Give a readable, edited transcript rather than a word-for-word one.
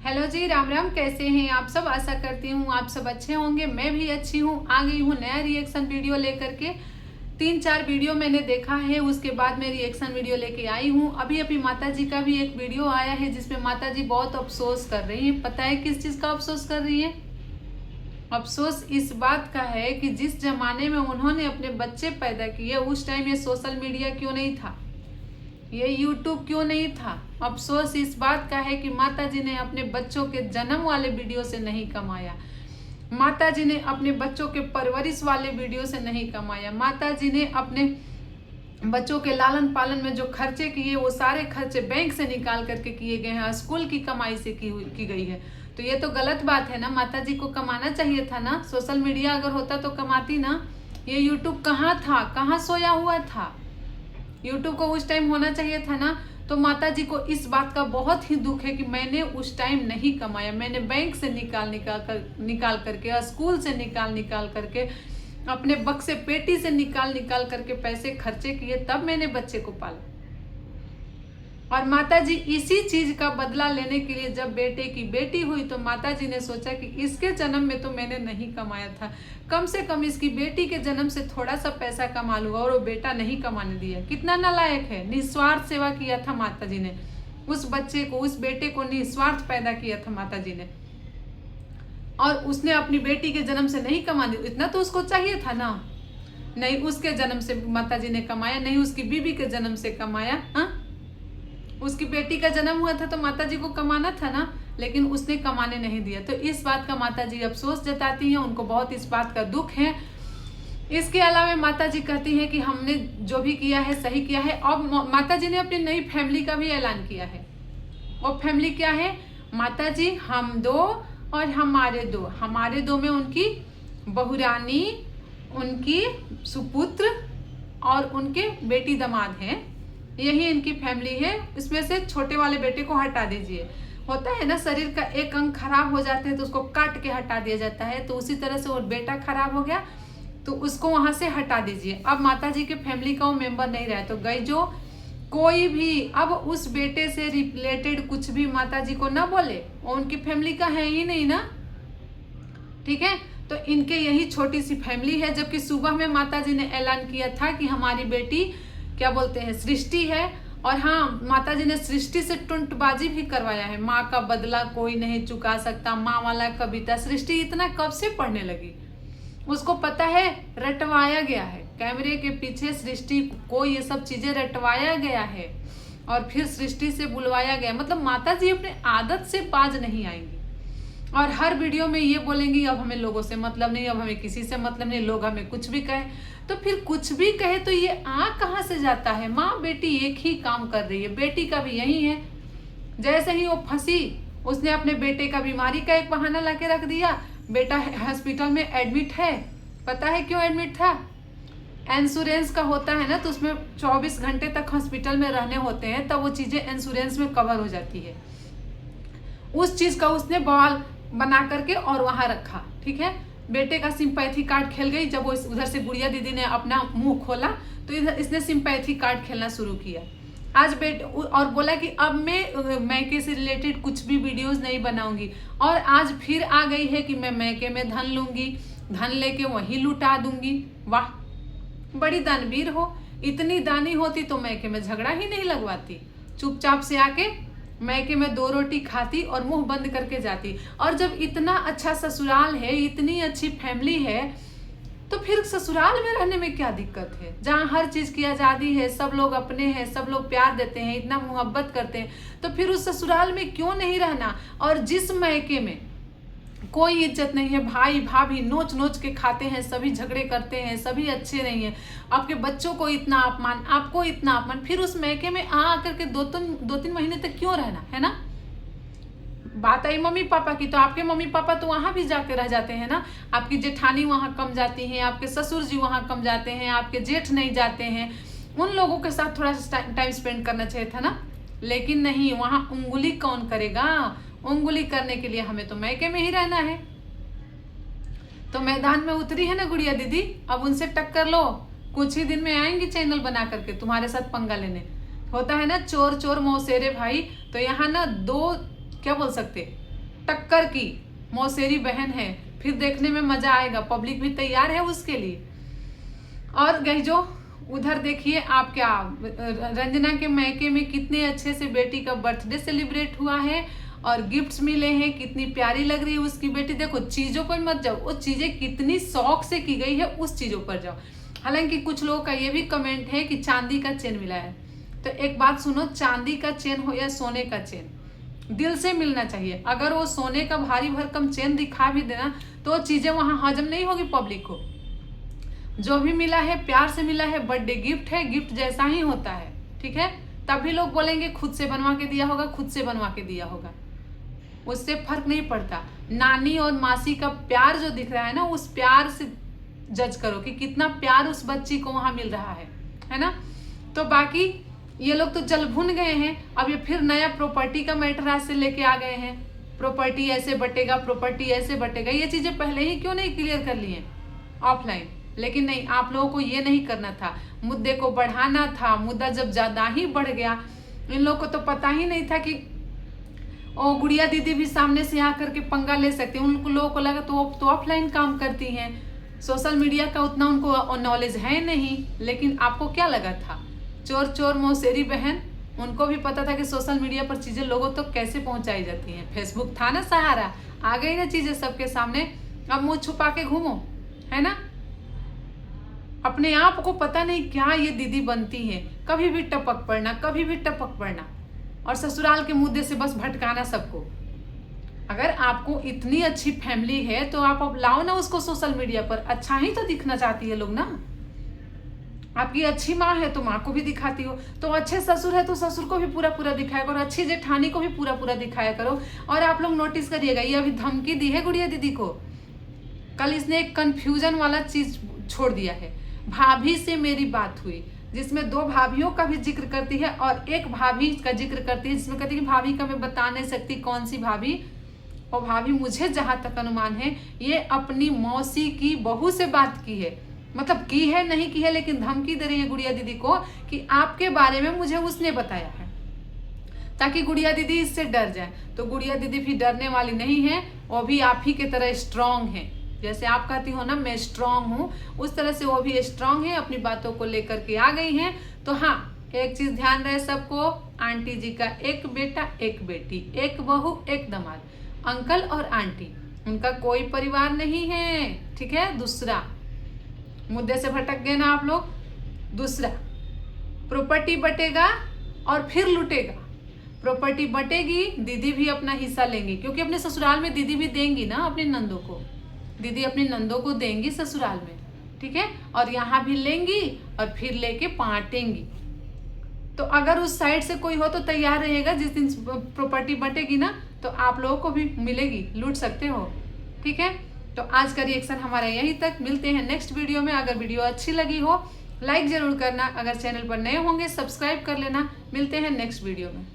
Hello जी, राम राम। कैसे हैं आप सब? आशा करती हूँ आप सब अच्छे होंगे। मैं भी अच्छी हूँ। आ गई हूँ नया रिएक्शन वीडियो लेकर के। 3-4 वीडियो मैंने देखा है, उसके बाद मैं रिएक्शन वीडियो लेके आई हूँ। अभी अभी माता जी का भी एक वीडियो आया है जिसमें माता जी बहुत अफसोस कर रही है। पता है किस चीज़ का अफसोस कर रही है? अफसोस इस बात का है कि जिस जमाने में उन्होंने अपने बच्चे पैदा किए उस टाइम ये सोशल मीडिया क्यों नहीं था, ये यूट्यूब क्यों नहीं था। अफसोस इस बात का है कि माता जी ने अपने बच्चों के जन्म वाले वीडियो से नहीं कमाया, माता जी ने अपने बच्चों के परवरिश वाले वीडियो से नहीं कमाया, माता जी ने अपने बच्चों के लालन पालन में जो खर्चे किए वो सारे खर्चे बैंक से निकाल करके किए गए हैं, स्कूल की कमाई से की गई है। तो ये तो गलत बात है ना। माता जी को कमाना चाहिए था ना। सोशल मीडिया अगर होता तो कमाती ना। ये यूट्यूब कहाँ था, कहाँ सोया हुआ था? यूट्यूब को उस टाइम होना चाहिए था ना। तो माता जी को इस बात का बहुत ही दुख है कि मैंने उस टाइम नहीं कमाया, मैंने बैंक से निकाल करके, स्कूल से निकाल करके, अपने बक्से पेटी से निकाल करके पैसे खर्चे किए, तब मैंने बच्चे को पाला। और माता जी इसी चीज का बदला लेने के लिए जब बेटे की बेटी हुई तो माता जी ने सोचा कि इसके जन्म में तो मैंने नहीं कमाया था, कम से कम इसकी बेटी के जन्म से थोड़ा सा पैसा कमा लूंगा। और वो बेटा नहीं कमाने दिया। कितना नालायक है। निस्वार्थ सेवा किया था माता जी ने। उस बच्चे को, उस बेटे को निस्वार्थ पैदा किया था माता जी ने। और उसने अपनी बेटी के जन्म से नहीं कमाने, इतना तो उसको चाहिए था ना। नहीं उसके जन्म से माता जी ने कमाया, नहीं उसकी बीबी के जन्म से कमाया। हाँ, उसकी बेटी का जन्म हुआ था तो माता जी को कमाना था ना, लेकिन उसने कमाने नहीं दिया। तो इस बात का माता जी अफसोस जताती हैं, उनको बहुत इस बात का दुख है। इसके अलावा माता जी कहती हैं कि हमने जो भी किया है सही किया है। अब माता जी ने अपनी नई फैमिली का भी ऐलान किया है। वो फैमिली क्या है? माता जी हम दो और हमारे दो में उनकी बहुरानी, उनकी सुपुत्र और उनके बेटी दामाद हैं। यही इनकी फैमिली है। इसमें से छोटे वाले बेटे को हटा दीजिए। होता है ना, शरीर का एक अंग खराब हो जाता है तो उसको काट के हटा दिया जाता है। तो उसी तरह से वो बेटा खराब हो गया तो उसको वहां से हटा दीजिए। अब माता जी के फैमिली का वो मेंबर नहीं रहा। तो गई जो कोई भी अब उस बेटे से रिलेटेड कुछ भी माता जी को ना बोले, वो उनकी फैमिली का है ही नहीं ना। ठीक है, तो इनके यही छोटी सी फैमिली है। जबकि सुबह में माता जी ने ऐलान किया था कि हमारी बेटी क्या बोलते हैं, सृष्टि है। और हाँ, माता जी ने सृष्टि से टुंटबाजी भी करवाया है। माँ का बदला कोई नहीं चुका सकता, माँ वाला कविता। सृष्टि इतना कब से पढ़ने लगी? उसको पता है, रटवाया गया है। कैमरे के पीछे सृष्टि को ये सब चीजें रटवाया गया है और फिर सृष्टि से बुलवाया गया। मतलब माता जी अपने आदत से बाज नहीं आएंगी और हर वीडियो में ये बोलेंगी अब हमें लोगों से मतलब नहीं, अब हमें किसी से मतलब नहीं, लोग हमें कुछ भी कहे। तो फिर कुछ भी कहे तो ये आ कहाँ से जाता है? माँ बेटी एक ही काम कर रही है। बेटी का भी यही है। जैसे ही वो फंसी, उसने अपने बेटे का बीमारी का एक बहाना लाके रख दिया। बेटा हॉस्पिटल में एडमिट है। पता है क्यों एडमिट था? इंश्योरेंस का होता है ना, तो उसमें 24 घंटे तक हॉस्पिटल में रहने होते हैं, तब वो चीजें इंश्योरेंस में कवर हो जाती है। उस चीज का उसने बवाल बना करके और वहां रखा। ठीक है, बेटे का सिंपैथी कार्ड खेल गई। जब वो उधर से गुड़िया दीदी ने अपना मुंह खोला तो इधर इसने सिंपैथी कार्ड खेलना शुरू किया। आज बेटे और बोला कि अब मैं मैके से रिलेटेड कुछ भी वीडियोस नहीं बनाऊंगी। और आज फिर आ गई है कि मैं मैके में धन लूंगी, धन लेके वहीं लुटा दूंगी। वाह, बड़ी दानवीर हो। इतनी दानी होती तो मैके में झगड़ा ही नहीं लगवाती, चुपचाप से आके मैके में 2 रोटी खाती और मुंह बंद करके जाती। और जब इतना अच्छा ससुराल है, इतनी अच्छी फैमिली है, तो फिर ससुराल में रहने में क्या दिक्कत है? जहाँ हर चीज की आजादी है, सब लोग अपने हैं, सब लोग प्यार देते हैं, इतना मोहब्बत करते हैं, तो फिर उस ससुराल में क्यों नहीं रहना? और जिस मैके में कोई इज्जत नहीं है, भाई भाभी नोच नोच के खाते हैं, सभी झगड़े करते हैं, सभी अच्छे नहीं है, आपके बच्चों को इतना अपमान, आपको इतना अपमान, फिर उस मैके में आ करके 2-3 महीने तक क्यों रहना है ना? बात आई मम्मी पापा की, तो आपके मम्मी पापा तो वहां भी जाके रह जाते हैं ना। आपकी जेठानी वहां कम जाती हैं, आपके ससुर जी वहां कम जाते हैं, आपके जेठ नहीं जाते हैं। उन लोगों के साथ थोड़ा सा टाइम स्पेंड करना चाहिए था ना। लेकिन नहीं, वहां उंगली कौन करेगा? उंगली करने के लिए हमें तो मैके में ही रहना है। तो मैदान में उतरी है ना गुड़िया दीदी, अब उनसे टक्कर लो। कुछ ही दिन में आएंगी चैनल बना करके तुम्हारे साथ पंगा लेने। होता है ना, चोर चोर मौसेरे भाई। तो यहाँ ना 2 क्या बोल सकते, टक्कर की मौसेरी बहन है, फिर देखने में मजा आएगा, पब्लिक भी तैयार है उसके लिए। और गैजो उधर देखिए आप क्या, रंजना के मैके में कितने अच्छे से बेटी का बर्थडे सेलिब्रेट हुआ है और गिफ्ट्स मिले हैं, कितनी प्यारी लग रही है उसकी बेटी। देखो चीजों पर मत जाओ, वो चीजें कितनी शौक से की गई है उस चीजों पर जाओ। हालांकि कुछ लोगों का ये भी कमेंट है कि चांदी का चेन मिला है, तो एक बात सुनो, चांदी का चेन हो या सोने का चेन, दिल से मिलना चाहिए। अगर वो सोने का भारी भरकम चेन दिखा भी देना तो चीजें वहां हजम नहीं होगी पब्लिक को। जो भी मिला है प्यार से मिला है, बर्थडे गिफ्ट है, गिफ्ट जैसा ही होता है, ठीक है। तभी लोग बोलेंगे खुद से बनवा के दिया होगा, खुद से बनवा के दिया होगा, उससे फर्क नहीं पड़ता। नानी और मासी का प्यार जो दिख रहा है ना, उस प्यार से जज करो कि कितना प्यार उस बच्ची को वहां मिल रहा है ना। तो बाकी ये लोग तो जल भुन गए हैं, अब ये फिर नया प्रॉपर्टी का मैटर आज से लेके आ गए हैं, प्रॉपर्टी ऐसे बटेगा, प्रॉपर्टी ऐसे बटेगा। ये चीजें पहले ही क्यों नहीं क्लियर कर ली हैं ऑफलाइन? लेकिन नहीं, आप लोगों को ये नहीं करना था, मुद्दे को बढ़ाना था। मुद्दा जब ज्यादा ही बढ़ गया, इन लोगों को तो पता ही नहीं था कि ओ गुड़िया दीदी भी सामने से आकर के पंगा ले सकती हैं। उन लोगों को लगा तो ऑफलाइन काम करती हैं, सोशल मीडिया का उतना उनको नॉलेज है नहीं। लेकिन आपको क्या लगा था, चोर चोर मौसेरी बहन, उनको भी पता था कि सोशल मीडिया पर चीजें लोगों तक तो कैसे पहुंचाई जाती हैं। फेसबुक था ना सहारा, आ गई ना चीजें सबके सामने, अब मुंह छुपा के घूमो, है ना। अपने आप को पता नहीं क्या ये दीदी बनती है, कभी भी टपक पड़ना, कभी भी टपक पड़ना, और ससुराल के मुद्दे से बस भटकाना सबको। अगर आपको इतनी अच्छी फैमिली है तो आप अब लाओ ना उसको सोशल मीडिया पर, अच्छा ही तो दिखना चाहती है लोग ना। आपकी अच्छी माँ है तो माँ को भी दिखाती हो, तो अच्छे ससुर है तो ससुर को भी पूरा पूरा दिखाया करो, अच्छी जेठानी को भी पूरा पूरा दिखाया करो। और आप लोग नोटिस करिएगा, ये अभी धमकी दी है गुड़िया दीदी को, कल इसने एक कंफ्यूजन वाला चीज छोड़ दिया है। भाभी से मेरी बात हुई जिसमें 2 भाभियों का भी जिक्र करती है और एक भाभी का जिक्र करती है जिसमें कहती है कि भाभी का मैं बता नहीं सकती कौन सी भाभी। और भाभी मुझे जहां तक अनुमान है ये अपनी मौसी की बहू से बात की है, मतलब की है नहीं की है, लेकिन धमकी दे रही है गुड़िया दीदी को कि आपके बारे में मुझे उसने बताया है, ताकि गुड़िया दीदी इससे डर जाए। तो गुड़िया दीदी भी डरने वाली नहीं है, वो भी आप ही की तरह स्ट्रांग है। जैसे आप कहती हो ना मैं स्ट्रांग हूँ, उस तरह से वो भी स्ट्रांग है, अपनी बातों को लेकर के आ गई हैं। तो हाँ, एक चीज ध्यान रहे सबको, आंटी जी का एक बेटा एक बेटी, एक बहू एक दामाद, अंकल और आंटी, उनका कोई परिवार नहीं है, ठीक है। दूसरा मुद्दे से भटक गए ना आप लोग। दूसरा, प्रॉपर्टी बटेगा और फिर लूटेगा। प्रॉपर्टी बटेगी, दीदी भी अपना हिस्सा लेंगी, क्योंकि अपने ससुराल में दीदी भी देंगी ना अपनी नंदों को, दीदी अपनी नंदों को देंगी ससुराल में, ठीक है। और यहाँ भी लेंगी और फिर लेके बांटेंगी। तो अगर उस साइड से कोई हो तो तैयार रहेगा, जिस दिन प्रॉपर्टी बटेगी ना तो आप लोगों को भी मिलेगी, लूट सकते हो, ठीक है। तो आज का रिएक्शन हमारा यहीं तक, मिलते हैं नेक्स्ट वीडियो में। अगर वीडियो अच्छी लगी हो लाइक जरूर करना, अगर चैनल पर नए होंगे सब्सक्राइब कर लेना। मिलते हैं नेक्स्ट वीडियो में।